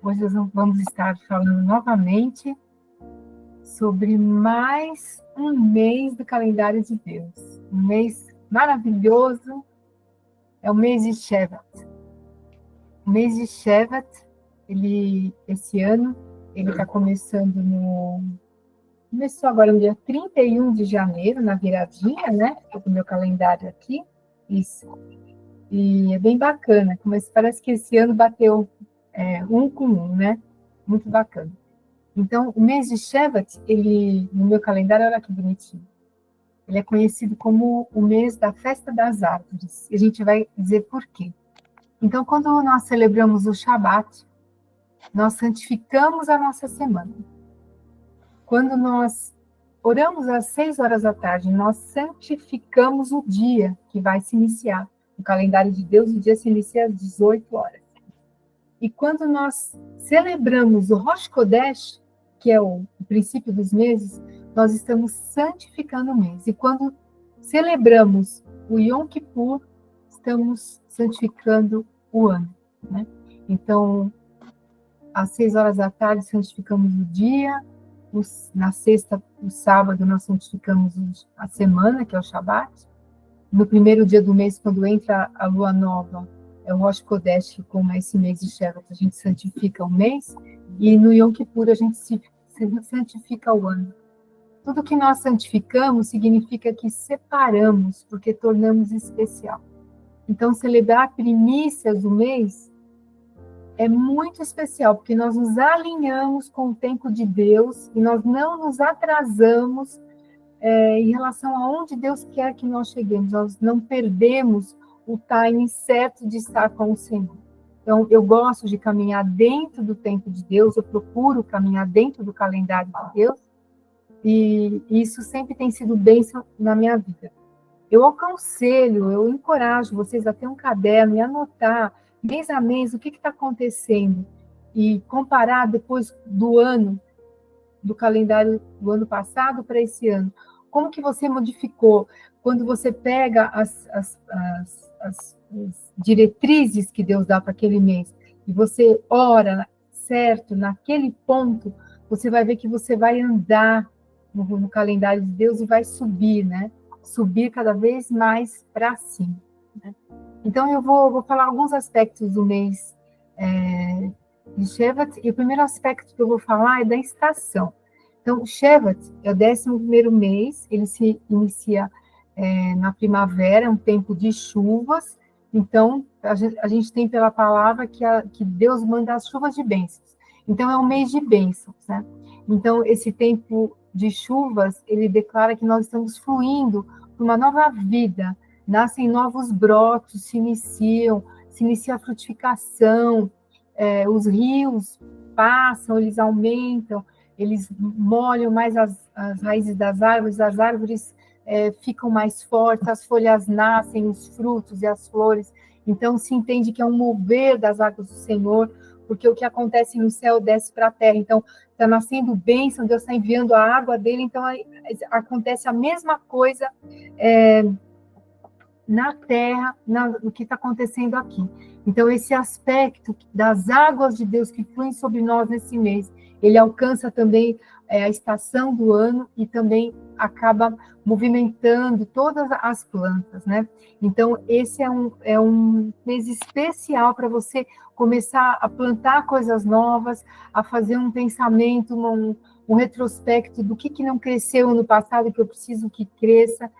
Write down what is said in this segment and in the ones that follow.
Hoje nós vamos estar falando novamente sobre mais um mês do calendário de Deus. Um mês maravilhoso, é o mês de Shevat. O mês de Shevat, esse ano, ele está começou agora no dia 31 de janeiro, na viradinha, né? Estou com o meu calendário aqui, isso. E é bem bacana, parece que esse ano bateu um com um, né? Muito bacana. Então, o mês de Shevat, no meu calendário, olha que bonitinho. Ele é conhecido como o mês da festa das árvores. E a gente vai dizer por quê. Então, quando nós celebramos o Shabat, nós santificamos a nossa semana. Quando nós oramos às 6 horas da tarde, nós santificamos o dia que vai se iniciar. No calendário de Deus, o dia se inicia às 18 horas. E quando nós celebramos o Rosh Kodesh, que é o princípio dos meses, nós estamos santificando o mês. E quando celebramos o Yom Kippur, estamos santificando o ano, né? Então, às 6 horas da tarde, santificamos o dia. Na sexta, o sábado, nós santificamos a semana, que é o Shabat. No primeiro dia do mês, quando entra a lua nova, é o Rosh Kodesh, como é esse mês de Shevat, a gente santifica o mês, e no Yom Kippur a gente santifica o ano. Tudo que nós santificamos significa que separamos, porque tornamos especial. Então, celebrar primícias do mês é muito especial, porque nós nos alinhamos com o tempo de Deus, e nós não nos atrasamos em relação a onde Deus quer que nós cheguemos. Nós não perdemos o timing certo de estar com o Senhor. Então, eu gosto de caminhar dentro do tempo de Deus, eu procuro caminhar dentro do calendário de Deus, e isso sempre tem sido bênção na minha vida. Eu aconselho, eu encorajo vocês a ter um caderno e anotar, mês a mês, o que está acontecendo, e comparar depois do ano, do calendário do ano passado para esse ano. Como que você modificou? Quando você pega as diretrizes que Deus dá para aquele mês, e você ora certo naquele ponto, você vai ver que você vai andar no calendário de Deus e vai subir, né? Subir cada vez mais para cima, né? Então, eu vou falar alguns aspectos do mês de Shevat, e o primeiro aspecto que eu vou falar é da estação. Então, o Shevat é o 11º mês, ele se inicia na primavera, é um tempo de chuvas. Então, a gente tem pela palavra que Deus manda as chuvas de bênçãos. Então, é um mês de bênçãos, né? Então, esse tempo de chuvas, ele declara que nós estamos fluindo para uma nova vida, nascem novos brotos, se inicia a frutificação, os rios passam, eles aumentam, eles molham mais as raízes das árvores, as árvores ficam mais fortes, as folhas nascem, os frutos e as flores. Então, se entende que é um mover das águas do Senhor, porque o que acontece no céu desce para a terra. Então, está nascendo bênção, Deus está enviando a água dele, então acontece a mesma coisa na terra, no que está acontecendo aqui. Então, esse aspecto das águas de Deus que fluem sobre nós nesse mês, ele alcança também a estação do ano e também acaba movimentando todas as plantas, né? Então, esse é um mês especial para você começar a plantar coisas novas, a fazer um pensamento, um retrospecto do que não cresceu no passado e que eu preciso que cresça.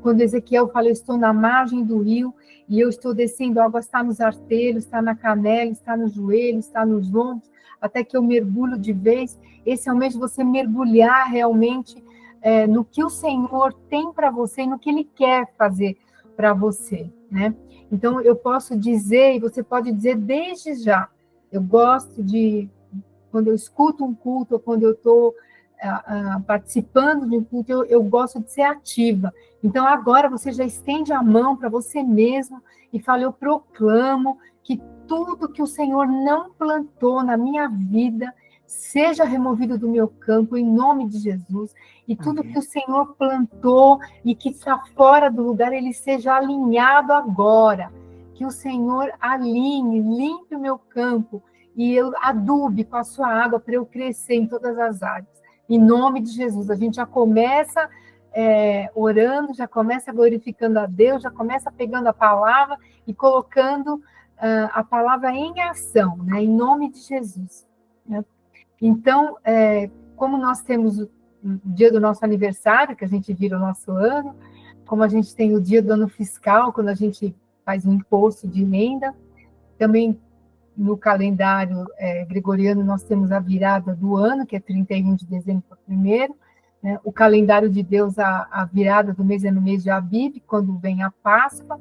Quando Ezequiel fala, eu estou na margem do rio e eu estou descendo, a água está nos artelhos, está na canela, está nos joelhos, está nos ombros, até que eu mergulho de vez. Esse é o mês de você mergulhar realmente no que o Senhor tem para você e no que Ele quer fazer para você, né? Então, eu posso dizer, e você pode dizer desde já, eu gosto de, quando eu escuto um culto, ou quando eu estou participando de um culto, eu gosto de ser ativa. Então, agora você já estende a mão para você mesmo e fala, eu proclamo que tudo que o Senhor não plantou na minha vida seja removido do meu campo, em nome de Jesus, e tudo que o Senhor plantou e que está fora do lugar, ele seja alinhado agora, que o Senhor alinhe, limpe o meu campo, e eu adube com a sua água para eu crescer em todas as áreas. Em nome de Jesus, a gente já começa orando, já começa glorificando a Deus, já começa pegando a palavra e colocando a palavra em ação, né? Em nome de Jesus. Né? Então, como nós temos o dia do nosso aniversário, que a gente vira o nosso ano, como a gente tem o dia do ano fiscal, quando a gente faz um imposto de renda, também no calendário gregoriano nós temos a virada do ano, que é 31 de dezembro para 1º, né? O calendário de Deus, a virada do mês é no mês de Abib, quando vem a Páscoa.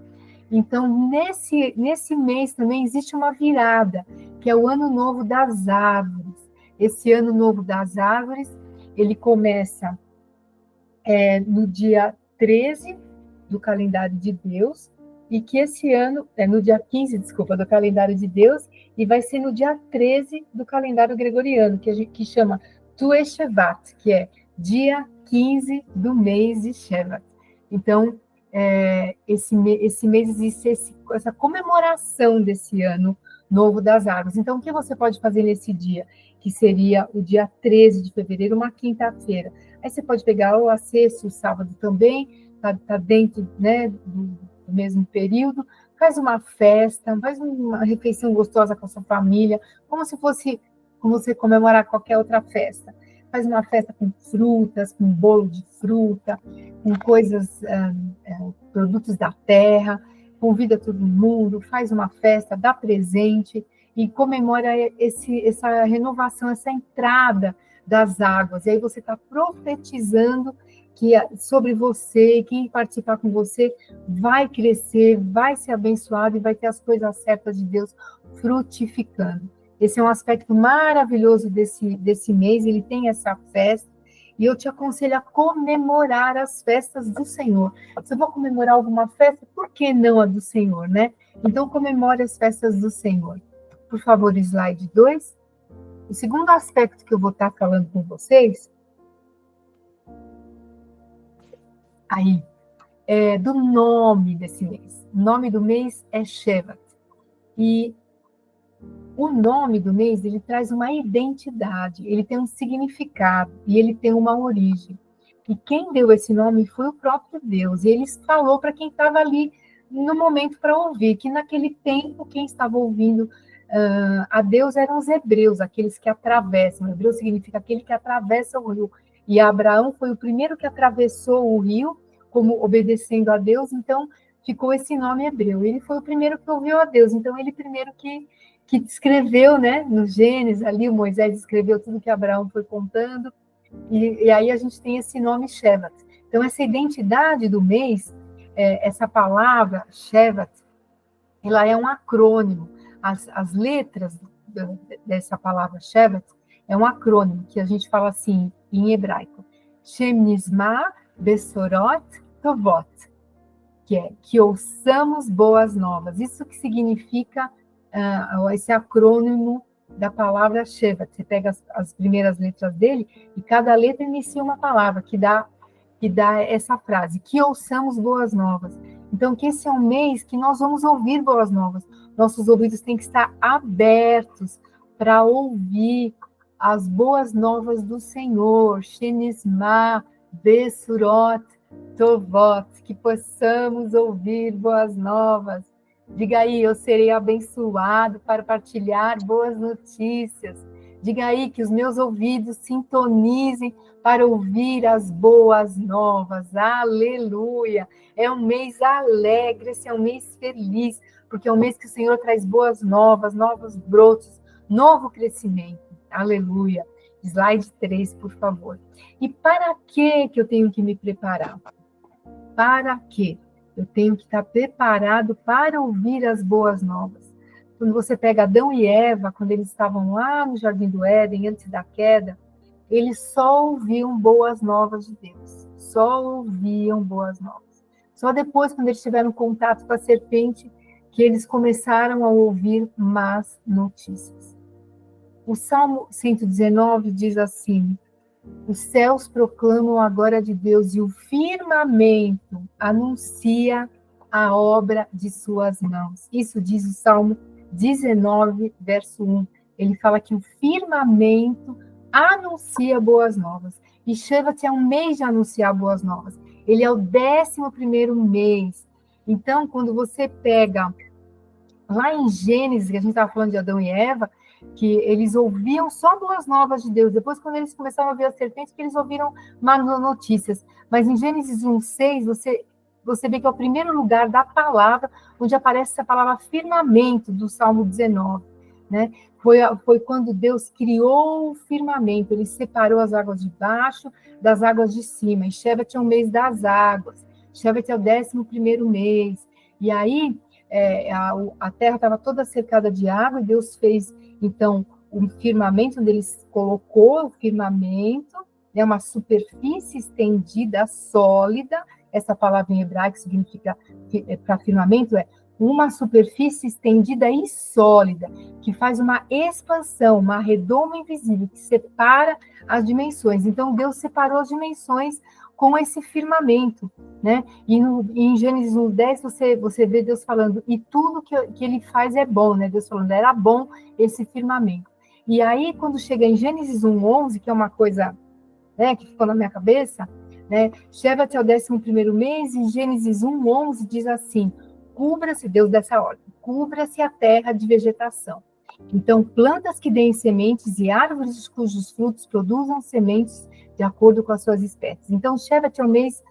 Então, nesse mês também existe uma virada, que é o Ano Novo das Árvores. Esse Ano Novo das Árvores, ele começa no dia 13 do calendário de Deus, e que esse ano, no dia 15, desculpa, do calendário de Deus, e vai ser no dia 13 do calendário gregoriano, que chama Tu Shevat, que é dia 15 do mês de Shevat. Então, esse mês existe essa comemoração desse ano novo das árvores. Então, o que você pode fazer nesse dia? Que seria o dia 13 de fevereiro, uma quinta-feira. Aí você pode pegar a sexta, o sábado também, tá dentro, né, do mesmo período, faz uma festa, faz uma refeição gostosa com a sua família, como se fosse como você comemorar qualquer outra festa. Faz uma festa com frutas, com bolo de fruta, com coisas, produtos da terra, convida todo mundo, faz uma festa, dá presente e comemora essa renovação, essa entrada das águas. E aí você está profetizando que sobre você, quem participar com você, vai crescer, vai ser abençoado e vai ter as coisas certas de Deus frutificando. Esse é um aspecto maravilhoso desse mês, ele tem essa festa, e eu te aconselho a comemorar as festas do Senhor. Se eu vou comemorar alguma festa, por que não a do Senhor, né? Então, comemore as festas do Senhor. Por favor, slide 2. O segundo aspecto que eu vou estar falando com vocês aí é do nome desse mês. O nome do mês é Shevat. E o nome do mês, ele traz uma identidade, ele tem um significado e ele tem uma origem. E quem deu esse nome foi o próprio Deus. E ele falou para quem estava ali no momento para ouvir, que naquele tempo quem estava ouvindo a Deus eram os hebreus, aqueles que atravessam. O hebreu significa aquele que atravessa o rio. E Abraão foi o primeiro que atravessou o rio, como obedecendo a Deus, então ficou esse nome hebreu. Ele foi o primeiro que ouviu a Deus, então ele primeiro que descreveu, né, no Gênesis, ali o Moisés escreveu tudo que Abraão foi contando, e aí a gente tem esse nome Shevat. Então, essa identidade do mês, essa palavra Shevat, ela é um acrônimo. As letras dessa palavra Shevat é um acrônimo, que a gente fala assim, em hebraico, Shem Nizma Besorot Tovot, que é que ouçamos boas novas. Isso que significa esse acrônimo da palavra Shevat. Você pega as primeiras letras dele e cada letra inicia uma palavra que dá essa frase, que ouçamos boas novas. Então, que esse é um mês que nós vamos ouvir boas novas. Nossos ouvidos têm que estar abertos para ouvir as boas novas do Senhor. Shenisma, Besurot, Tovot, que possamos ouvir boas novas. Diga aí, eu serei abençoado para partilhar boas notícias. Diga aí que os meus ouvidos sintonizem para ouvir as boas novas. Aleluia! É um mês alegre, esse é um mês feliz, porque é um mês que o Senhor traz boas novas, novos brotos, novo crescimento. Aleluia! Slide 3, por favor. E para que eu tenho que me preparar? Para quê? Eu tenho que estar preparado para ouvir as boas novas. Quando você pega Adão e Eva, quando eles estavam lá no Jardim do Éden, antes da queda, eles só ouviam boas novas de Deus. Só ouviam boas novas. Só depois, quando eles tiveram contato com a serpente, que eles começaram a ouvir más notícias. O Salmo 119 diz assim: os céus proclamam a glória de Deus e o firmamento anuncia a obra de suas mãos. Isso diz o Salmo 19, verso 1. ele fala que o firmamento anuncia boas novas. E Shevat é um mês de anunciar boas novas. Ele é o 11º mês. Então, quando você pega lá em Gênesis, que a gente estava falando de Adão e Eva, que eles ouviam só boas novas de Deus. Depois, quando eles começaram a ouvir a serpente, que eles ouviram más notícias. Mas em Gênesis 1:6, você vê que é o primeiro lugar da palavra, onde aparece essa palavra firmamento, do Salmo 19. Né? Foi quando Deus criou o firmamento, ele separou as águas de baixo das águas de cima. E Shevat é o mês das águas. Shevat é o 11º mês. E aí, a terra estava toda cercada de água, e Deus fez, então, o firmamento, onde ele colocou o firmamento, né, uma superfície estendida, sólida. Essa palavra em hebraico significa, para firmamento, uma superfície estendida e sólida, que faz uma expansão, uma redoma invisível, que separa as dimensões. Então, Deus separou as dimensões com esse firmamento, né? E em Gênesis 1:10, você vê Deus falando, e tudo que ele faz é bom, né? Deus falando, era bom esse firmamento. E aí, quando chega em Gênesis 1:11, que é uma coisa, né, que ficou na minha cabeça, né? Shevat é o 11º mês, e Gênesis 1:11 diz assim, cubra-se, Deus dessa ordem, cubra-se a terra de vegetação. Então, plantas que deem sementes e árvores cujos frutos produzam sementes de acordo com as suas espécies. Então, Shevat é o mês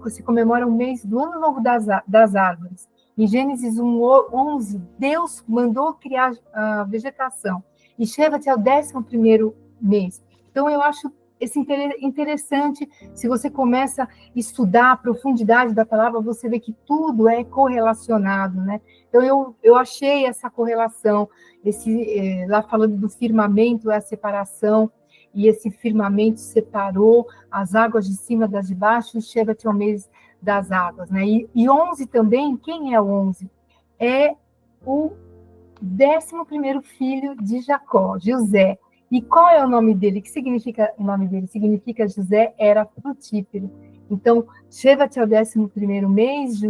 que se comemora o mês do Ano Novo das Árvores. Em Gênesis 1:11, Deus mandou criar a vegetação. E Shevat é o 11º mês. Então, eu acho interessante, se você começa a estudar a profundidade da palavra, você vê que tudo é correlacionado, né? Então, eu achei essa correlação, lá falando do firmamento, é a separação, e esse firmamento separou as águas de cima das de baixo, e Shevat é o mês das águas, né? E 11 também, quem é o 11? É o 11º filho de Jacó, José. E qual é o nome dele? O que significa o nome dele? Significa José era frutífero. Então, Shevat é o 11º mês,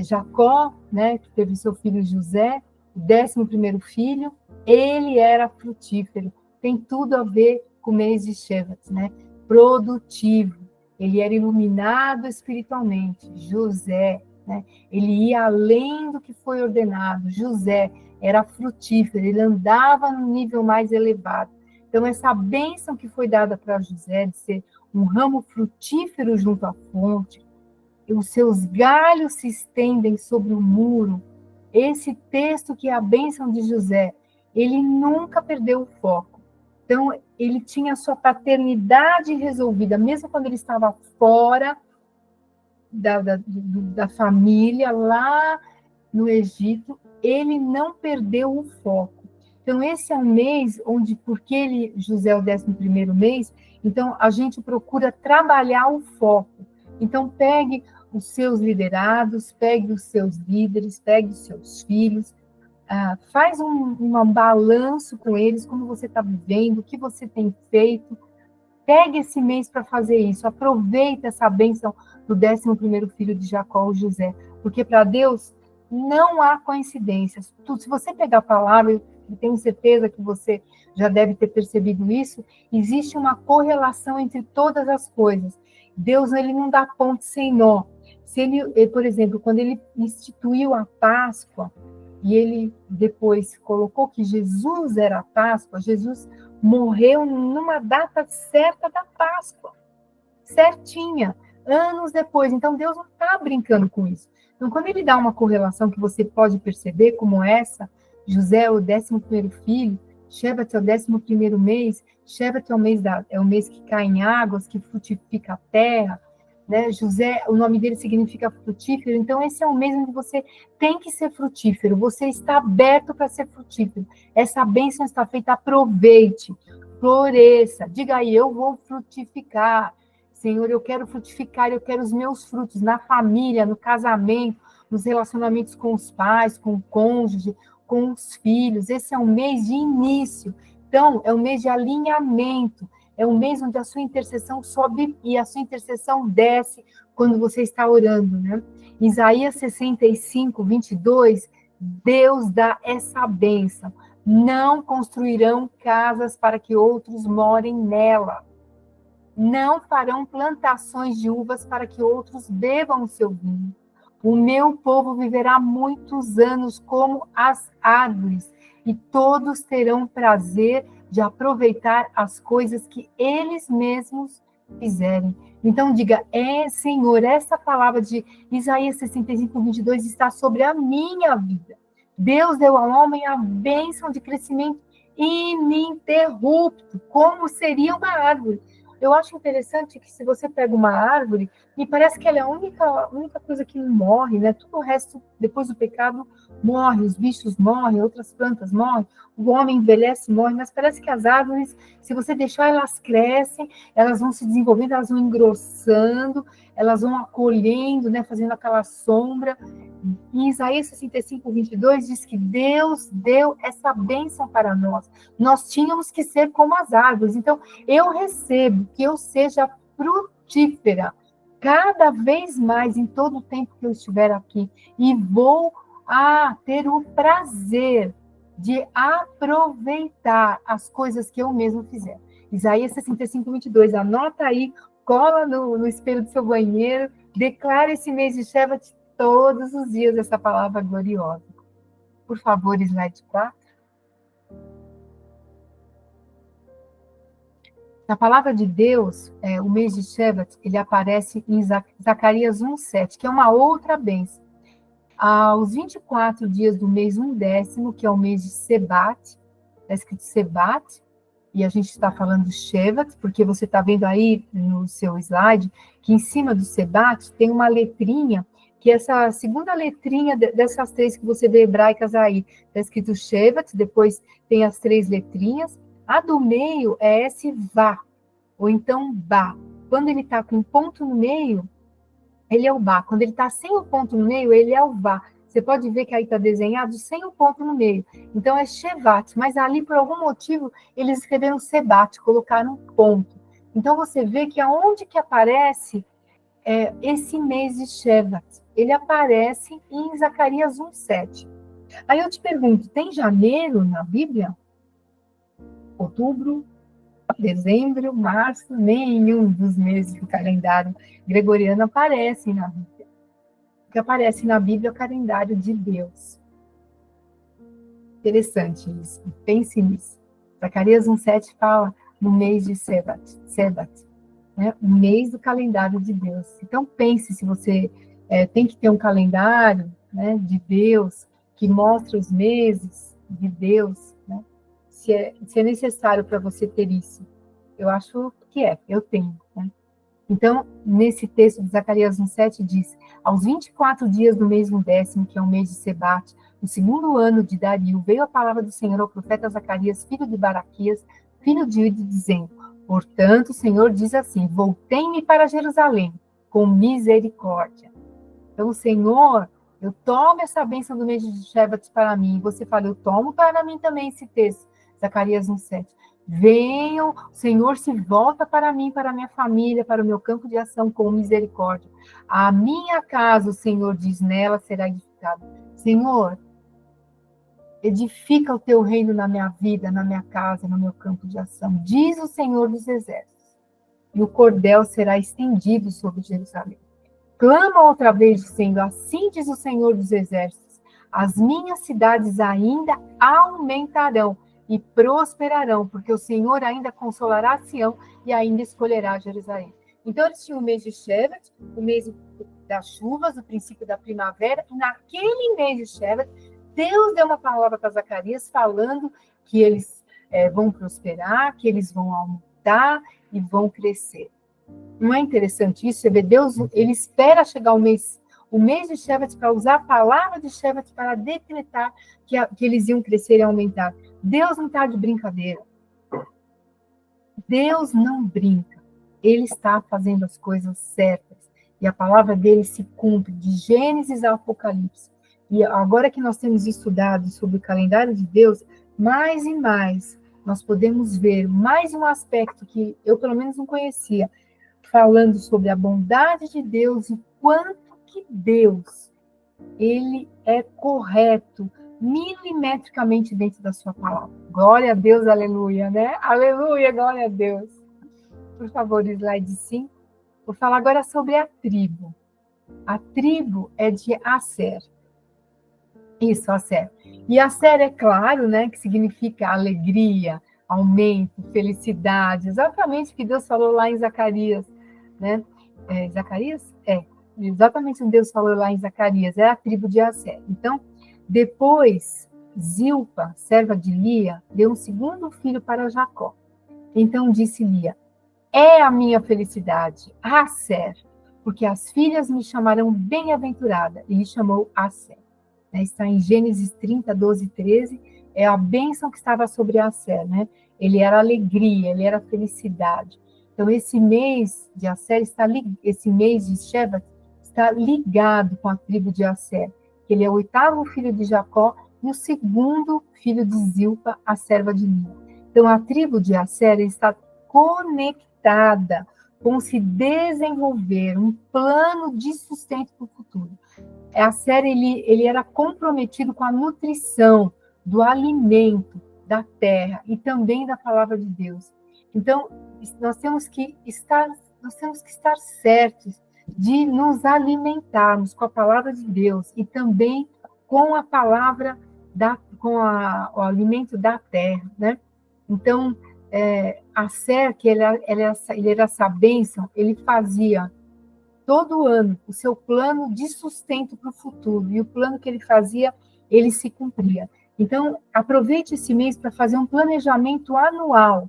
Jacó, né, que teve seu filho José, o 11º filho, ele era frutífero. Tem tudo a ver com o mês de Shevat, né? Produtivo. Ele era iluminado espiritualmente. José, né? Ele ia além do que foi ordenado. José era frutífero, ele andava no nível mais elevado. Então, essa bênção que foi dada para José, de ser um ramo frutífero junto à fonte, os seus galhos se estendem sobre o muro. Esse texto que é a bênção de José, ele nunca perdeu o foco. Então, ele tinha a sua paternidade resolvida, mesmo quando ele estava fora da família, lá no Egito, ele não perdeu o foco. Então, esse é um mês onde, porque José é o 11º mês, então a gente procura trabalhar o foco. Então, pegue os seus liderados, pegue os seus líderes, pegue os seus filhos, faz um balanço com eles, como você está vivendo, o que você tem feito. Pegue esse mês para fazer isso, aproveita essa bênção do 11º filho de Jacó, o José, porque para Deus não há coincidências. Se você pegar a palavra, eu tenho certeza que você já deve ter percebido isso, existe uma correlação entre todas as coisas. Deus, ele não dá ponto sem nó. Se ele, por exemplo, quando ele instituiu a Páscoa, e ele depois colocou que Jesus era a Páscoa, Jesus morreu numa data certa da Páscoa, certinha, anos depois. Então, Deus não está brincando com isso. Então, quando ele dá uma correlação que você pode perceber, como essa, José é o 11º filho, Shevat é o 11º mês, Shevat é o mês que cai em águas, que frutifica a terra, né? José, o nome dele significa frutífero, então esse é um mês onde você tem que ser frutífero, você está aberto para ser frutífero, essa bênção está feita, aproveite, floresça, diga aí, eu vou frutificar, Senhor, eu quero frutificar, eu quero os meus frutos na família, no casamento, nos relacionamentos com os pais, com o cônjuge, com os filhos. Esse é um mês de início. Então, é um mês de alinhamento. É um mês onde a sua intercessão sobe e a sua intercessão desce quando você está orando, né? Isaías 65, 22, Deus dá essa bênção. Não construirão casas para que outros morem nela. Não farão plantações de uvas para que outros bebam o seu vinho. O meu povo viverá muitos anos como as árvores, e todos terão prazer de aproveitar as coisas que eles mesmos fizerem. Então diga, Senhor, essa palavra de Isaías 65, 22 está sobre a minha vida. Deus deu ao homem a bênção de crescimento ininterrupto, como seria uma árvore. Eu acho interessante que se você pega uma árvore, me parece que ela é a única coisa que não morre, né? Tudo o resto, depois do pecado, morre, os bichos morrem, outras plantas morrem, o homem envelhece, morre, mas parece que as árvores, se você deixar, elas crescem, elas vão se desenvolvendo, elas vão engrossando, elas vão acolhendo, né? Fazendo aquela sombra. Em Isaías 65, 22, diz que Deus deu essa bênção para nós. Nós tínhamos que ser como as árvores. Então, eu recebo que eu seja frutífera cada vez mais em todo o tempo que eu estiver aqui. E vou ter o prazer de aproveitar as coisas que eu mesmo fizer. Isaías 65, 22. Anota aí, cola no espelho do seu banheiro, declara esse mês de Shevat todos os dias essa palavra gloriosa. Por favor, slide 4. Na palavra de Deus, o mês de Shevat, ele aparece em Zacarias 1:7, que é uma outra bênção. Aos 24 dias do mês 1/10, que é o mês de Sebat, está escrito Sebat, e a gente está falando de Shevat, porque você está vendo aí no seu slide, que em cima do Sebat tem uma letrinha, que essa segunda letrinha dessas três que você vê hebraicas aí, está escrito Shevat, depois tem as três letrinhas, a do meio é esse Vá, ou então Bá. Quando ele está com um ponto no meio, ele é o Bá. Quando ele está sem o ponto no meio, ele é o Vá. Você pode ver que aí está desenhado sem o ponto no meio. Então é Shevat, mas ali, por algum motivo, eles escreveram Sebat, colocaram um ponto. Então você vê que aonde que aparece esse mês de Shevat? Ele aparece em Zacarias 1:7. Aí eu te pergunto, tem janeiro na Bíblia? Outubro, dezembro, março, nenhum dos meses do calendário gregoriano aparecem na Bíblia. O que aparece na Bíblia é o calendário de Deus. Interessante isso, pense nisso. Zacarias 1:7 fala no mês de Sebat, né? O mês do calendário de Deus. Então pense se você tem que ter um calendário, né, de Deus, que mostra os meses de Deus, né? Se é necessário para você ter isso. Eu acho que eu tenho, né? Então, nesse texto de Zacarias 1:7 diz, aos 24 dias do mês 1/10, que é o mês de Sebate, no segundo ano de Dario, veio a palavra do Senhor ao profeta Zacarias, filho de Baraquias, filho de Ido, dizendo, portanto, o Senhor diz assim, voltei-me para Jerusalém, com misericórdia. Então, Senhor, eu tomo essa bênção do mês de Shevat para mim, e você fala, eu tomo para mim também esse texto, Zacarias 1:7. Venham, o Senhor se volta para mim, para a minha família, para o meu campo de ação com misericórdia. A minha casa, o Senhor diz, nela será edificada. Senhor, edifica o teu reino na minha vida, na minha casa, no meu campo de ação. Diz o Senhor dos exércitos. E o cordel será estendido sobre Jerusalém. Clama outra vez, dizendo, assim diz o Senhor dos exércitos, as minhas cidades ainda aumentarão e prosperarão, porque o Senhor ainda consolará Sião e ainda escolherá Jerusalém. Então, eles tinham o mês de Shevat, o mês das chuvas, o princípio da primavera, e naquele mês de Shevat, Deus deu uma palavra para Zacarias, falando que eles vão prosperar, que eles vão aumentar e vão crescer. Não é interessante isso? Você vê, Deus, ele espera chegar o mês de Shevat para usar a palavra de Shevat para decretar que eles iam crescer e aumentar. Deus não está de brincadeira. Deus não brinca. Ele está fazendo as coisas certas. E a palavra dele se cumpre, de Gênesis a Apocalipse. E agora que nós temos estudado sobre o calendário de Deus, mais e mais nós podemos ver mais um aspecto que eu, pelo menos, não conhecia, falando sobre a bondade de Deus e quanto que Deus, ele é correto milimetricamente dentro da sua palavra. Glória a Deus, aleluia, né? Aleluia, glória a Deus. Por favor, slide 5. Vou falar agora sobre a tribo. A tribo é de Aser. Isso, Aser. E Aser, é claro, né, que significa alegria, aumento, felicidade. Exatamente o que Deus falou lá em Zacarias, né? Zacarias? Exatamente o que Deus falou lá em Zacarias. É a tribo de Aser. Então, depois, Zilpa, serva de Lia, deu um segundo filho para Jacó. Então disse Lia: é a minha felicidade, Aser, porque as filhas me chamarão bem-aventurada. E lhe chamou Aser. Está em Gênesis 30, 12 e 13. É a bênção que estava sobre Aser, né? Ele era alegria, ele era felicidade. Então, esse mês de Aser esse mês de Shevat está ligado com a tribo de Aser. Ele é o 8º filho de Jacó e o 2º filho de Zilpa, a serva de Lia. Então, a tribo de Aser está conectada com se desenvolver um plano de sustento para o futuro. Aser, ele era comprometido com a nutrição do alimento da terra e também da palavra de Deus. Então, nós temos que estar certos de nos alimentarmos com a palavra de Deus e também com a palavra, o alimento da terra, né? Então, Aser, que ele era essa bênção, ele fazia todo ano o seu plano de sustento para o futuro, e o plano que ele fazia, ele se cumpria. Então, aproveite esse mês para fazer um planejamento anual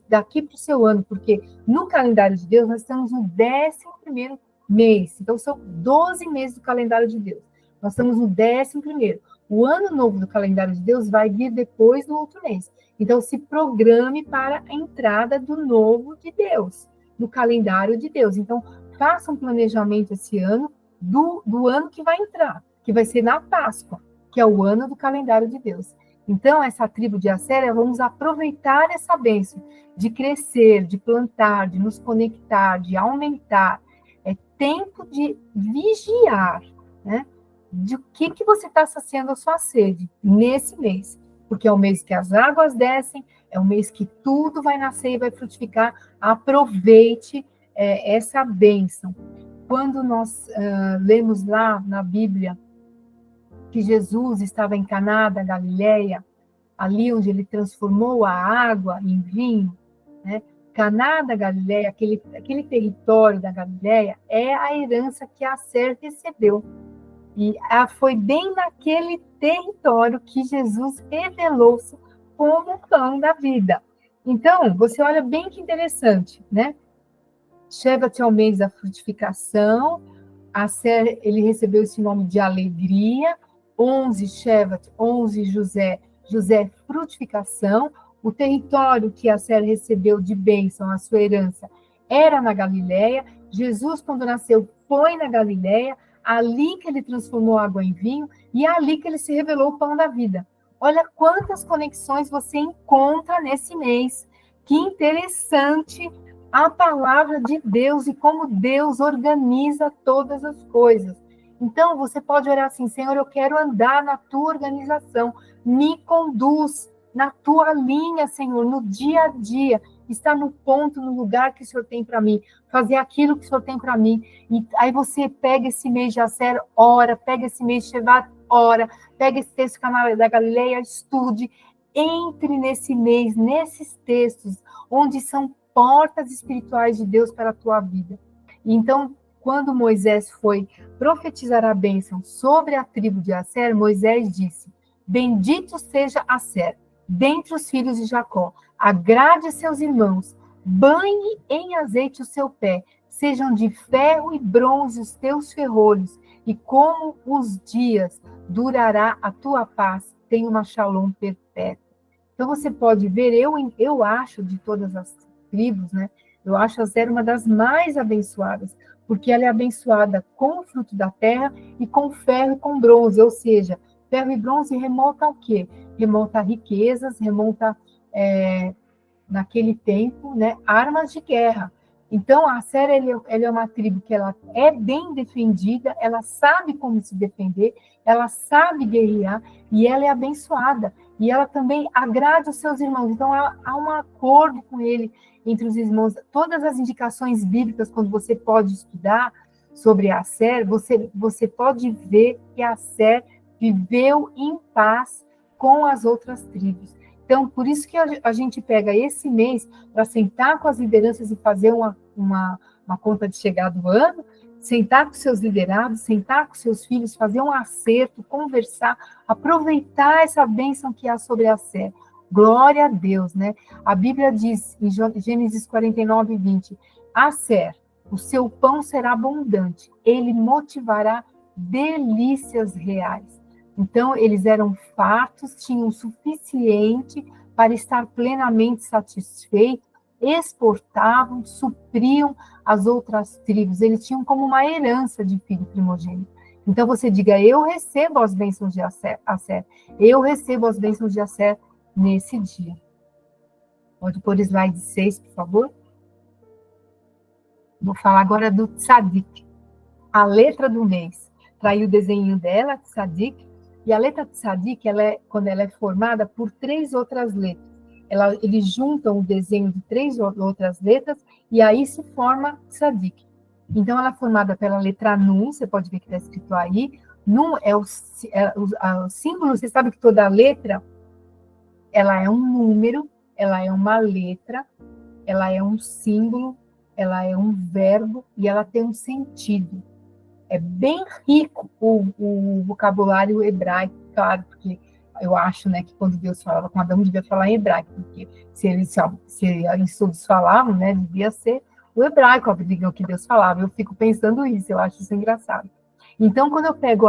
daqui para o seu ano, porque no calendário de Deus nós estamos no 11º mês, então são 12 meses do calendário de Deus. Nós estamos no 11º. O ano novo do calendário de Deus vai vir depois do outro mês. Então, se programe para a entrada do novo de Deus, no calendário de Deus. Então, faça um planejamento esse ano do ano que vai entrar, que vai ser na Páscoa, que é o ano do calendário de Deus. Então, essa tribo de Aser, vamos aproveitar essa bênção de crescer, de plantar, de nos conectar, de aumentar. É tempo de vigiar, né? De o que você está saciando a sua sede nesse mês. Porque é o mês que as águas descem, é o mês que tudo vai nascer e vai frutificar. Aproveite essa bênção. Quando nós lemos lá na Bíblia que Jesus estava em Caná da Galileia, ali onde ele transformou a água em vinho, né? Caná da Galileia, aquele território da Galileia, é a herança que Aser recebeu. E foi bem naquele território que Jesus revelou-se como o pão da vida. Então, você olha bem que interessante, né? Shevat é o mês da frutificação. Aser, ele recebeu esse nome de alegria. 11 Shevat, 11 José, frutificação. O território que Aser recebeu de bênção, a sua herança, era na Galileia. Jesus, quando nasceu, foi na Galileia. Ali que ele transformou água em vinho e ali que ele se revelou o pão da vida. Olha quantas conexões você encontra nesse mês. Que interessante a palavra de Deus e como Deus organiza todas as coisas. Então, você pode orar assim: Senhor, eu quero andar na tua organização, me conduz na tua linha, Senhor, no dia a dia, estar no ponto, no lugar que o Senhor tem para mim, fazer aquilo que o Senhor tem para mim. E aí você pega esse mês de Aser, ora, pega esse mês de Shevat, ora, pega esse texto do Caná da Galileia, estude, entre nesse mês, nesses textos, onde são portas espirituais de Deus para a tua vida. Então, quando Moisés foi profetizar a bênção sobre a tribo de Aser, Moisés disse: bendito seja Aser, dentre os filhos de Jacó, agrade seus irmãos, banhe em azeite o seu pé, sejam de ferro e bronze os teus ferrolhos, e como os dias durará a tua paz, tem uma shalom perpétua. Então você pode ver, eu acho de todas as tribos, né? Eu acho Aser uma das mais abençoadas, porque ela é abençoada com o fruto da terra e com ferro e com bronze, ou seja, ferro e bronze remonta ao quê? Remonta a riquezas, remonta, naquele tempo, né, armas de guerra. Então, a Asser, ela é uma tribo que ela é bem defendida, ela sabe como se defender, ela sabe guerrear, e ela é abençoada. E ela também agrada os seus irmãos. Então, há um acordo com ele, entre os irmãos. Todas as indicações bíblicas, quando você pode estudar sobre a Asser, você pode ver que a Asser viveu em paz com as outras tribos. Então, por isso que a gente pega esse mês para sentar com as lideranças e fazer uma conta de chegada do ano, sentar com seus liderados, sentar com seus filhos, fazer um acerto, conversar, aproveitar essa bênção que há sobre a Asser. Glória a Deus, né? A Bíblia diz, em Gênesis 49, 20, Asser, o seu pão será abundante, ele motivará delícias reais. Então, eles eram fartos, tinham o suficiente para estar plenamente satisfeitos, exportavam, supriam as outras tribos. Eles tinham como uma herança de filho primogênito. Então, você diga, eu recebo as bênçãos de Asser. Eu recebo as bênçãos de Asser nesse dia. Pode pôr slide 6, por favor. Vou falar agora do Tzadik, a letra do mês. Traí o desenho dela, Tzadik. E a letra Tzadik, quando ela é formada por 3 outras letras. Eles juntam o desenho de 3 outras letras e aí se forma Tzadik. Então, ela é formada pela letra Nun, você pode ver que está escrito aí. Nun é o símbolo, você sabe que toda letra, ela é um número, ela é uma letra, ela é um símbolo, ela é um verbo e ela tem um sentido. É bem rico o vocabulário hebraico, claro, porque eu acho, né, que quando Deus falava com Adão, devia falar em hebraico, porque se eles todos falavam, né, devia ser o hebraico o que Deus falava. Eu fico pensando isso, eu acho isso engraçado. Então, quando eu pego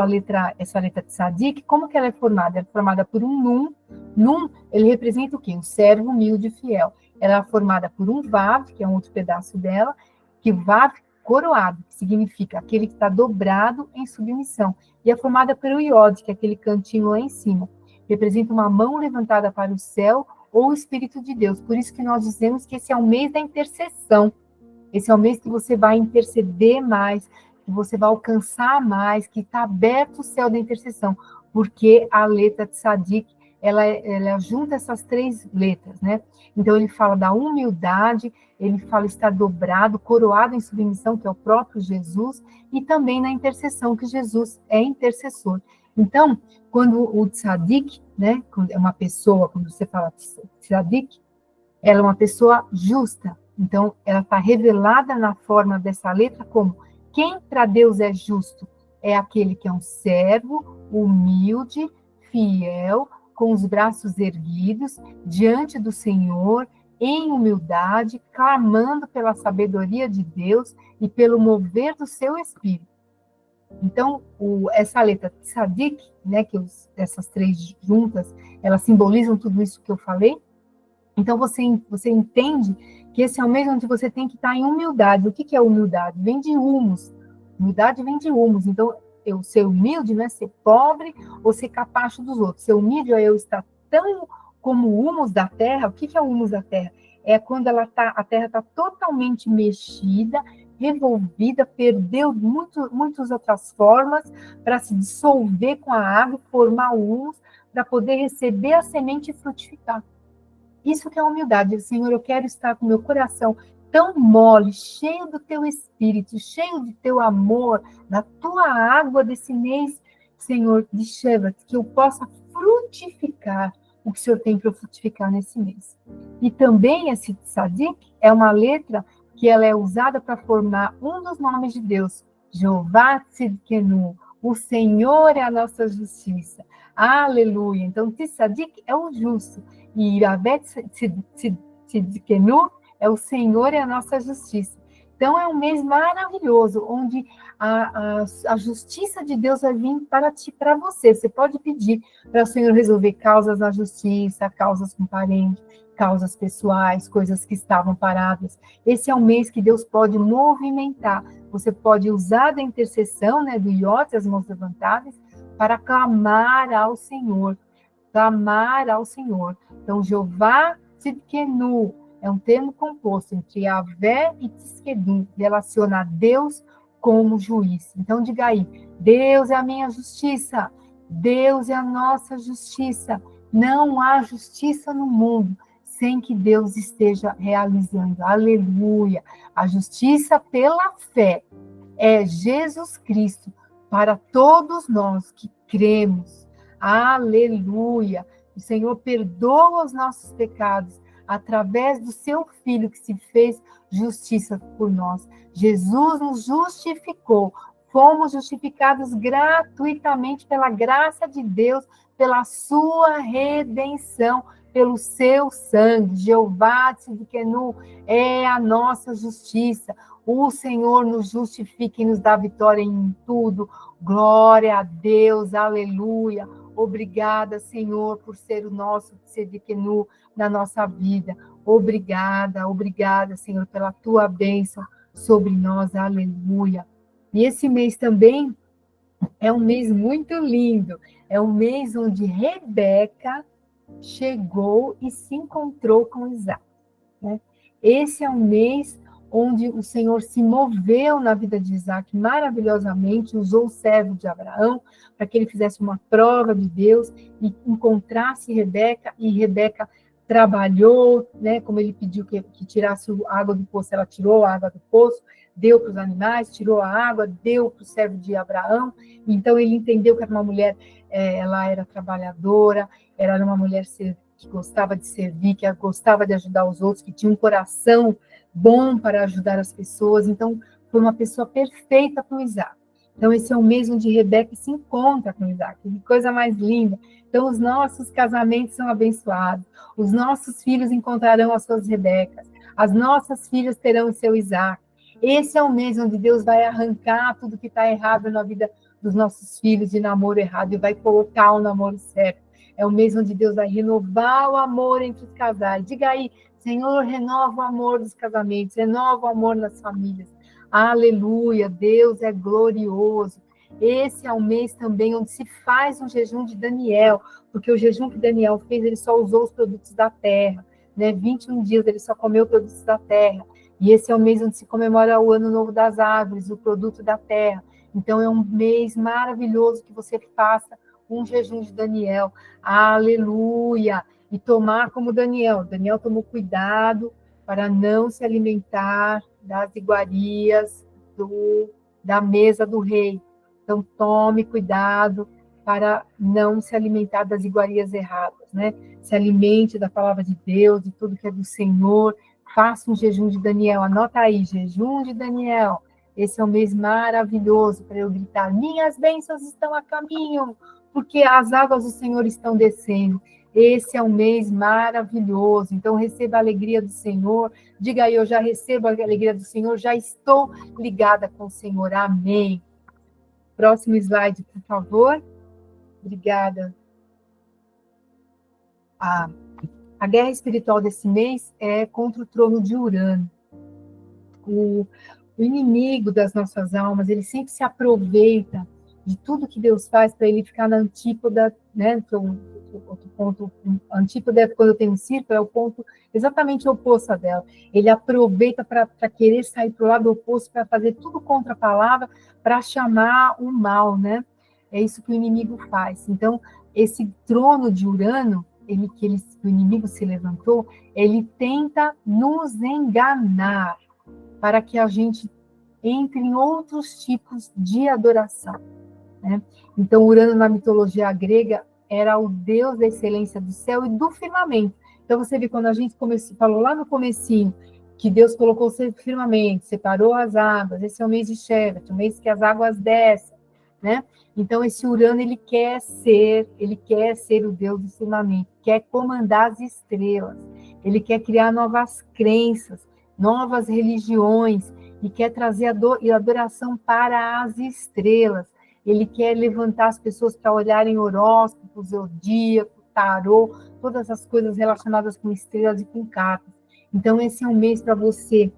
essa letra Tzadik, como que ela é formada? Ela é formada por um Nun. Nun, ele representa o quê? Um servo humilde e fiel. Ela é formada por um Vav, que é um outro pedaço dela, que Vav coroado, que significa aquele que está dobrado em submissão. E é formada pelo Iod, que é aquele cantinho lá em cima. Representa uma mão levantada para o céu ou o Espírito de Deus. Por isso que nós dizemos que esse é o mês da intercessão. Esse é o mês que você vai interceder mais, que você vai alcançar mais, que está aberto o céu da intercessão. Porque a letra Tzadik, ela junta essas 3 letras, né? Então, ele fala da humildade, ele fala estar dobrado, coroado em submissão, que é o próprio Jesus, e também na intercessão, que Jesus é intercessor. Então, quando o Tzadik, né, quando é uma pessoa, quando você fala Tzadik, ela é uma pessoa justa. Então, ela está revelada na forma dessa letra como quem para Deus é justo é aquele que é um servo, humilde, fiel, com os braços erguidos, diante do Senhor, em humildade, clamando pela sabedoria de Deus e pelo mover do seu Espírito. Então, essa letra Tzadik, né, que essas 3 juntas, elas simbolizam tudo isso que eu falei. Então, você entende que esse é o mês onde você tem que estar em humildade. O que é humildade? Vem de humus. Humildade vem de humus. Então, eu ser humilde não é ser pobre ou ser capacho dos outros. Ser humilde é eu estar tão como o humus da terra. O que é o humus da terra? É quando a terra está totalmente mexida, revolvida, perdeu muitas outras formas para se dissolver com a água, formar o humus, para poder receber a semente e frutificar. Isso que é humildade. Senhor, eu quero estar com meu coração tão mole, cheio do teu espírito, cheio de teu amor, da tua água desse mês, Senhor, de Shevat, que eu possa frutificar o que o Senhor tem para eu frutificar nesse mês. E também esse Tzadik é uma letra que ela é usada para formar um dos nomes de Deus, Jeová Tzidkenu, o Senhor é a nossa justiça. Aleluia! Então, Tzadik é o justo, e Yahvé Tzidkenu é o Senhor e a nossa justiça. Então, é um mês maravilhoso, onde a justiça de Deus vai vir para você. Você pode pedir para o Senhor resolver causas na justiça, causas com parentes, causas pessoais, coisas que estavam paradas. Esse é um mês que Deus pode movimentar. Você pode usar da intercessão, né, do Iot, as mãos levantadas, para clamar ao Senhor. Clamar ao Senhor. Então, Jeová Tzidkenu, é um termo composto entre Yahvé e Tisquedim, relaciona a Deus como juiz. Então, diga aí, Deus é a minha justiça, Deus é a nossa justiça. Não há justiça no mundo sem que Deus esteja realizando. Aleluia! A justiça pela fé é Jesus Cristo para todos nós que cremos. Aleluia! O Senhor perdoa os nossos pecados através do seu Filho que se fez justiça por nós. Jesus nos justificou. Fomos justificados gratuitamente pela graça de Deus, pela sua redenção, pelo seu sangue. Jeová Tzidkenu é a nossa justiça. O Senhor nos justifica e nos dá vitória em tudo. Glória a Deus, aleluia. Obrigada, Senhor, por ser o nosso Tzidkenu na nossa vida. Obrigada, obrigada, Senhor, pela tua bênção sobre nós, aleluia. E esse mês também é um mês muito lindo. É um mês onde Rebeca chegou e se encontrou com Isaac, né? Esse é um mês onde o Senhor se moveu na vida de Isaac maravilhosamente, usou o servo de Abraão para que ele fizesse uma prova de Deus e encontrasse Rebeca, e Rebeca trabalhou, né, como ele pediu que tirasse a água do poço, ela tirou a água do poço, deu para os animais, tirou a água, deu para o servo de Abraão. Então ele entendeu que era uma mulher, ela era trabalhadora, ela era uma mulher que gostava de servir, que gostava de ajudar os outros, que tinha um coração bom para ajudar as pessoas. Então, foi uma pessoa perfeita para o Isaac. Então, esse é o mês onde Rebeca se encontra com Isaac. Que coisa mais linda. Então, os nossos casamentos são abençoados. Os nossos filhos encontrarão as suas Rebecas. As nossas filhas terão o seu Isaac. Esse é o mês onde Deus vai arrancar tudo que está errado na vida dos nossos filhos de namoro errado e vai colocar o namoro certo. É o mês onde Deus vai renovar o amor entre os casais. Diga aí, Senhor, renova o amor dos casamentos, renova o amor nas famílias. Aleluia, Deus é glorioso. Esse é o mês também onde se faz um jejum de Daniel, porque o jejum que Daniel fez, ele só usou os produtos da terra, né? 21 dias ele só comeu produtos da terra. E esse é o mês onde se comemora o Ano Novo das Árvores, o produto da terra. Então é um mês maravilhoso que você faça um jejum de Daniel. Aleluia! E tomar como Daniel. Daniel tomou cuidado para não se alimentar das iguarias da mesa do rei. Então, tome cuidado para não se alimentar das iguarias erradas, né? Se alimente da palavra de Deus, de tudo que é do Senhor. Faça um jejum de Daniel. Anota aí, jejum de Daniel. Esse é um mês maravilhoso para eu gritar: minhas bênçãos estão a caminho, porque as águas do Senhor estão descendo. Esse é um mês maravilhoso, então receba a alegria do Senhor. Diga aí, eu já recebo a alegria do Senhor, já estou ligada com o Senhor. Amém. Próximo slide, por favor. Obrigada. A guerra espiritual desse mês é contra o trono de Urano. O inimigo das nossas almas, ele sempre se aproveita de tudo que Deus faz para ele ficar na antípoda, né? Outro ponto, antípoda, quando eu tenho um círculo, é o ponto exatamente oposto a dela. Ele aproveita para querer sair para o lado oposto, para fazer tudo contra a palavra, para chamar o mal, né? É isso que o inimigo faz. Então, esse trono de Urano, o inimigo se levantou, ele tenta nos enganar para que a gente entre em outros tipos de adoração, né? Então, Urano na mitologia grega era o deus da excelência do céu e do firmamento. Então, você vê, quando a gente falou lá no comecinho, que Deus colocou o firmamento, separou as águas, esse é o mês de Shevat, o mês que as águas descem, né? Então, esse Urano, ele quer ser o deus do firmamento, quer comandar as estrelas, ele quer criar novas crenças, novas religiões, e quer trazer adoração para as estrelas. Ele quer levantar as pessoas para olharem horóscopo, zodíaco, tarô, todas as coisas relacionadas com estrelas e com cartas. Então, esse é um mês para você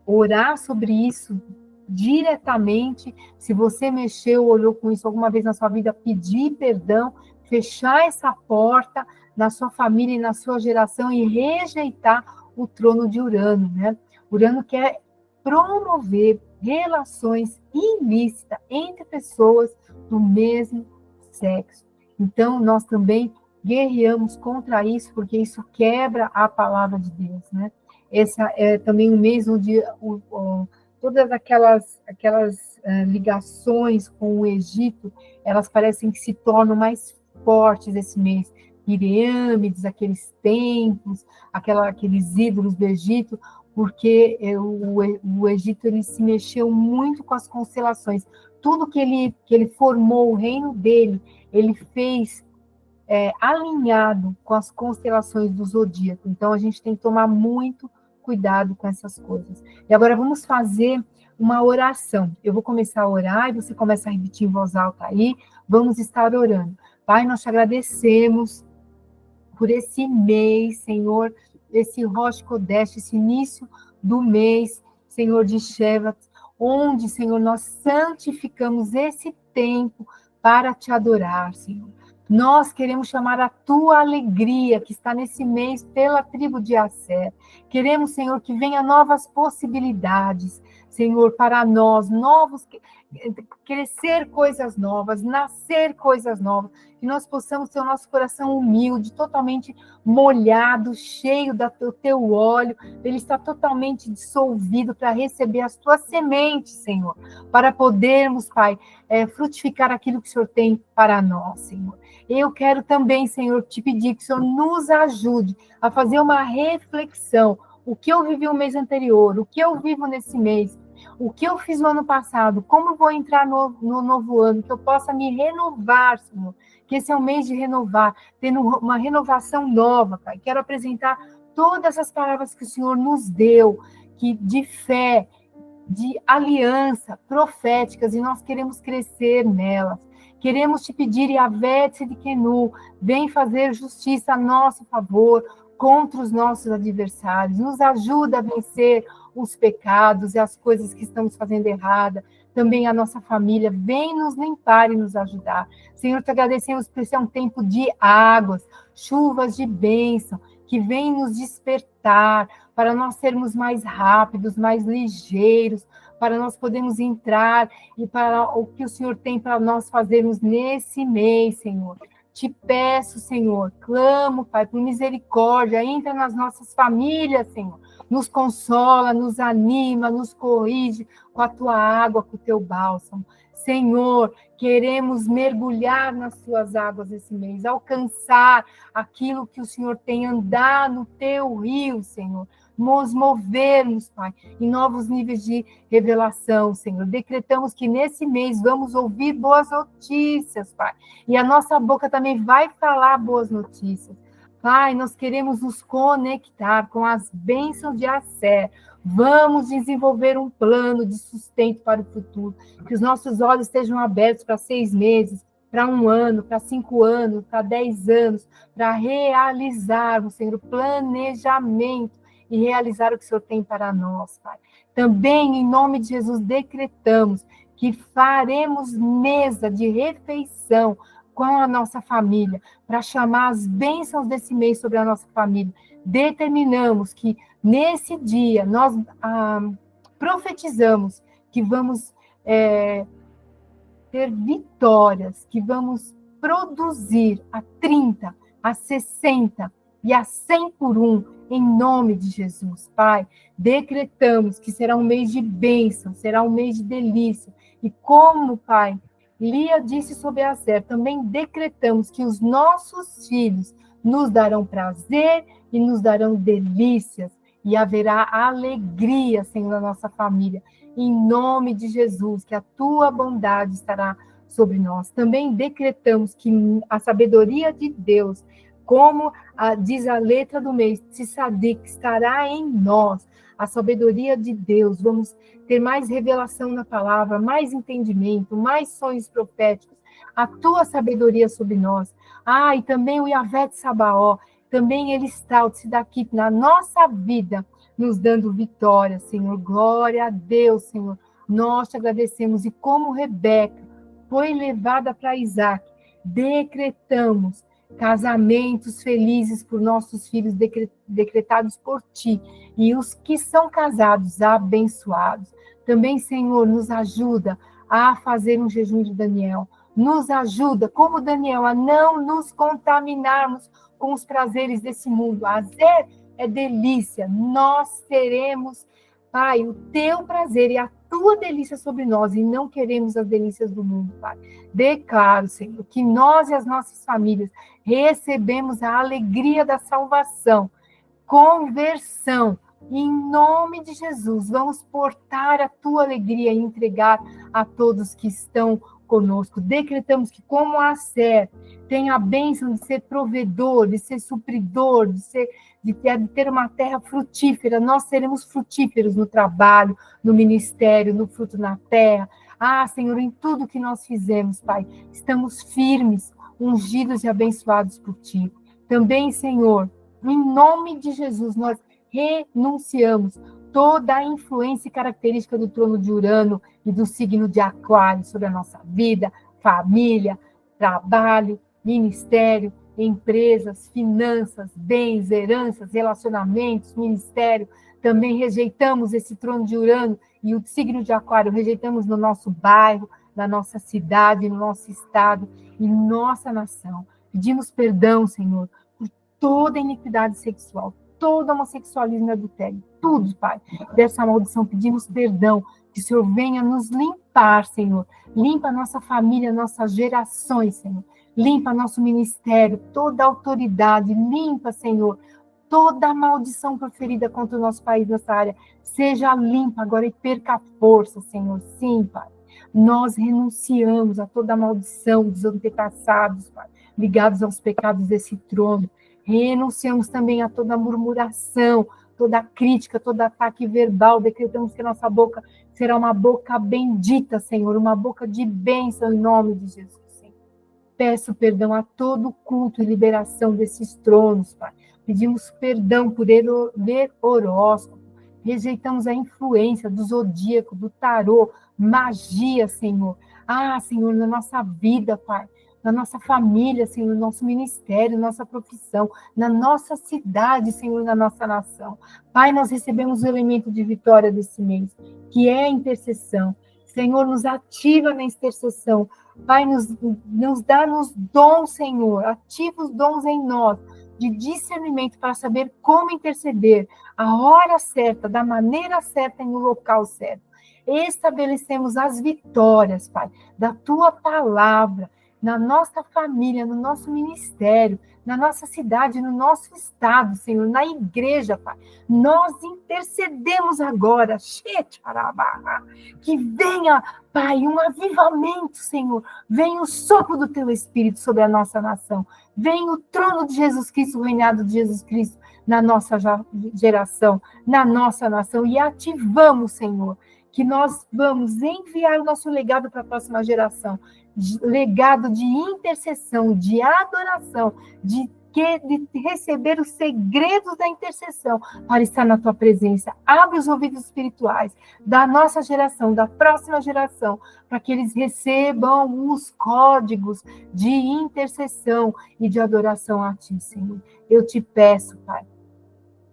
orar sobre isso diretamente. Se você mexeu, olhou com isso alguma vez na sua vida, pedir perdão, fechar essa porta na sua família e na sua geração e rejeitar o trono de Urano, né? Urano quer promover relações ilícitas entre pessoas do mesmo sexo. Então, nós também guerreamos contra isso, porque isso quebra a palavra de Deus, né? Essa é também um mês onde todas aquelas ligações com o Egito, elas parecem que se tornam mais fortes esse mês. Pirâmides, aqueles templos, aqueles ídolos do Egito, porque o Egito ele se mexeu muito com as constelações. Tudo que ele formou, o reino dele, ele fez alinhado com as constelações do zodíaco. Então, a gente tem que tomar muito cuidado com essas coisas. E agora vamos fazer uma oração. Eu vou começar a orar e você começa a repetir em voz alta aí. Vamos estar orando. Pai, nós te agradecemos por esse mês, Senhor, esse Rosh Kodesh, esse início do mês, Senhor, de Shevat, onde, Senhor, nós santificamos esse tempo para te adorar, Senhor. Nós queremos chamar a tua alegria que está nesse mês pela tribo de Asser. Queremos, Senhor, que venha novas possibilidades, Senhor, para nós, crescer coisas novas, nascer coisas novas, que nós possamos ter o nosso coração humilde, totalmente molhado, cheio do teu óleo, ele está totalmente dissolvido para receber as tuas sementes, Senhor, para podermos, Pai, frutificar aquilo que o Senhor tem para nós, Senhor. Eu quero também, Senhor, te pedir que o Senhor nos ajude a fazer uma reflexão. O que eu vivi o mês anterior, o que eu vivo nesse mês, o que eu fiz no ano passado, como eu vou entrar no novo ano, que eu possa me renovar, Senhor, que esse é o mês de renovar, tendo uma renovação nova, Pai. Quero apresentar todas as palavras que o Senhor nos deu, que de fé, de aliança, proféticas, e nós queremos crescer nelas. Queremos te pedir, Yahvé Tzidkenu, vem fazer justiça a nosso favor, contra os nossos adversários, nos ajuda a vencer os pecados e as coisas que estamos fazendo errada, também a nossa família, vem nos limpar e nos ajudar. Senhor, te agradecemos por esse é um tempo de águas, chuvas de bênção, que vem nos despertar, para nós sermos mais rápidos, mais ligeiros, para nós podermos entrar e para o que o Senhor tem para nós fazermos nesse mês, Senhor. Te peço, Senhor, clamo, Pai, por misericórdia, entra nas nossas famílias, Senhor, nos consola, nos anima, nos corrige com a tua água, com o teu bálsamo. Senhor, queremos mergulhar nas tuas águas esse mês, alcançar aquilo que o Senhor tem, andar no teu rio, Senhor, nos movermos, Pai, em novos níveis de revelação, Senhor. Decretamos que nesse mês vamos ouvir boas notícias, Pai, e a nossa boca também vai falar boas notícias. Pai, nós queremos nos conectar com as bênçãos de Asser. Vamos desenvolver um plano de sustento para o futuro, que os nossos olhos estejam abertos para 6 meses, para 1 ano, para 5 anos, para 10 anos, para realizarmos, Senhor, o planejamento e realizar o que o Senhor tem para nós, Pai. Também, em nome de Jesus, decretamos que faremos mesa de refeição com a nossa família, para chamar as bênçãos desse mês sobre a nossa família. Determinamos que, nesse dia, nós profetizamos que vamos ter vitórias, que vamos produzir a 30, a 60 e a 100 por 1, em nome de Jesus, Pai. Decretamos que será um mês de bênção, será um mês de delícia. E como, Pai, Lia disse sobre Asser, também decretamos que os nossos filhos nos darão prazer e nos darão delícias, e haverá alegria, Senhor, na nossa família. Em nome de Jesus, que a tua bondade estará sobre nós. Também decretamos que a sabedoria de Deus, como diz a letra do mês, Tzitzaddik, estará em nós. A sabedoria de Deus, vamos ter mais revelação na palavra, mais entendimento, mais sonhos proféticos, a tua sabedoria sobre nós. E também o Yahvé Tsabaó, também ele está, o Tzidakit, na nossa vida, nos dando vitória, Senhor. Glória a Deus, Senhor. Nós te agradecemos. E como Rebeca foi levada para Isaac, decretamos casamentos felizes por nossos filhos decretados por Ti, e os que são casados, abençoados. Também, Senhor, nos ajuda a fazer um jejum de Daniel. Nos ajuda, como Daniel, a não nos contaminarmos com os prazeres desse mundo. Azer é delícia. Nós teremos, Pai, o Teu prazer e a Tua delícia sobre nós, e não queremos as delícias do mundo, Pai. Declaro, Senhor, que nós e as nossas famílias recebemos a alegria da salvação, conversão. Em nome de Jesus, vamos portar a Tua alegria e entregar a todos que estão conosco. Decretamos que, como a Aser tem a bênção de ser provedor, de ser supridor, de ter uma terra frutífera, nós seremos frutíferos no trabalho, no ministério, no fruto na terra. Senhor, em tudo que nós fizemos, Pai, estamos firmes, ungidos e abençoados por Ti. Também, Senhor, em nome de Jesus, nós renunciamos toda a influência e característica do trono de Urano e do signo de Aquário sobre a nossa vida, família, trabalho, ministério, empresas, finanças, bens, heranças, relacionamentos, ministério. Também rejeitamos esse trono de Urano e o signo de Aquário, rejeitamos no nosso bairro, na nossa cidade, no nosso estado e nossa nação. Pedimos perdão, Senhor, por toda iniquidade sexual, todo homossexualismo e adultério, tudo, Pai, dessa maldição. Pedimos perdão, que o Senhor venha nos limpar, Senhor. Limpa a nossa família, nossas gerações, Senhor. Limpa nosso ministério, toda a autoridade. Limpa, Senhor, toda a maldição proferida contra o nosso país nessa área. Seja limpa agora e perca a força, Senhor. Sim, Pai. Nós renunciamos a toda a maldição dos antepassados, Pai, ligados aos pecados desse trono. Renunciamos também a toda murmuração, toda crítica, todo ataque verbal. Decretamos que nossa boca será uma boca bendita, Senhor, uma boca de bênção em nome de Jesus, Senhor. Peço perdão a todo culto e liberação desses tronos, Pai. Pedimos perdão por ler horóscopo. Rejeitamos a influência do zodíaco, do tarô, magia, Senhor. Senhor, na nossa vida, Pai, na nossa família, Senhor, no nosso ministério, nossa profissão, na nossa cidade, Senhor, na nossa nação. Pai, nós recebemos o elemento de vitória desse mês, que é a intercessão. Senhor, nos ativa na intercessão. Pai, nos dá nos dons, Senhor, ativa os dons em nós, de discernimento para saber como interceder, a hora certa, da maneira certa e no local certo. Estabelecemos as vitórias, Pai, da Tua palavra, na nossa família, no nosso ministério, na nossa cidade, no nosso estado, Senhor, na igreja, Pai. Nós intercedemos agora, que venha, Pai, um avivamento, Senhor. Venha o sopro do Teu Espírito sobre a nossa nação. Venha o trono de Jesus Cristo, o reinado de Jesus Cristo na nossa geração, na nossa nação. E ativamos, Senhor, que nós vamos enviar o nosso legado para a próxima geração. Legado de intercessão, de adoração, de receber os segredos da intercessão para estar na Tua presença. Abre os ouvidos espirituais da nossa geração, da próxima geração, para que eles recebam os códigos de intercessão e de adoração a Ti, Senhor. Eu te peço, Pai,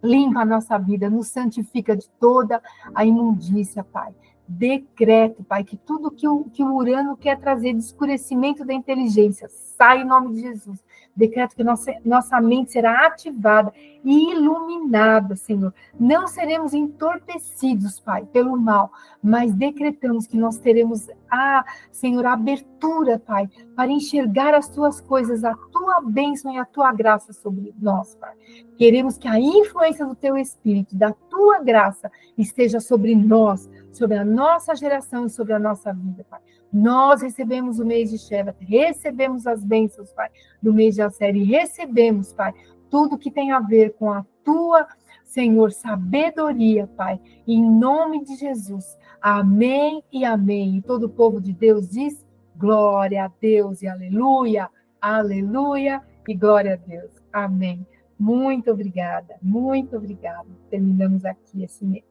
limpa a nossa vida, nos santifica de toda a imundícia, Pai. Decreto, Pai, que tudo que o Urano quer trazer de escurecimento da inteligência, sai em nome de Jesus. Decreto que nossa mente será ativada e iluminada, Senhor. Não seremos entorpecidos, Pai, pelo mal, mas decretamos que nós teremos, Senhor, a abertura, Pai, para enxergar as Tuas coisas, a Tua bênção e a Tua graça sobre nós, Pai. Queremos que a influência do Teu Espírito, da Tua graça, esteja sobre nós, sobre a nossa geração e sobre a nossa vida, Pai. Nós recebemos o mês de Shevat, recebemos as bênçãos, Pai, do mês de Aser, e recebemos, Pai, tudo que tem a ver com a Tua, Senhor, sabedoria, Pai, em nome de Jesus. Amém e amém. E todo o povo de Deus diz, glória a Deus e aleluia, aleluia e glória a Deus. Amém. Muito obrigada, muito obrigada. Terminamos aqui esse mês.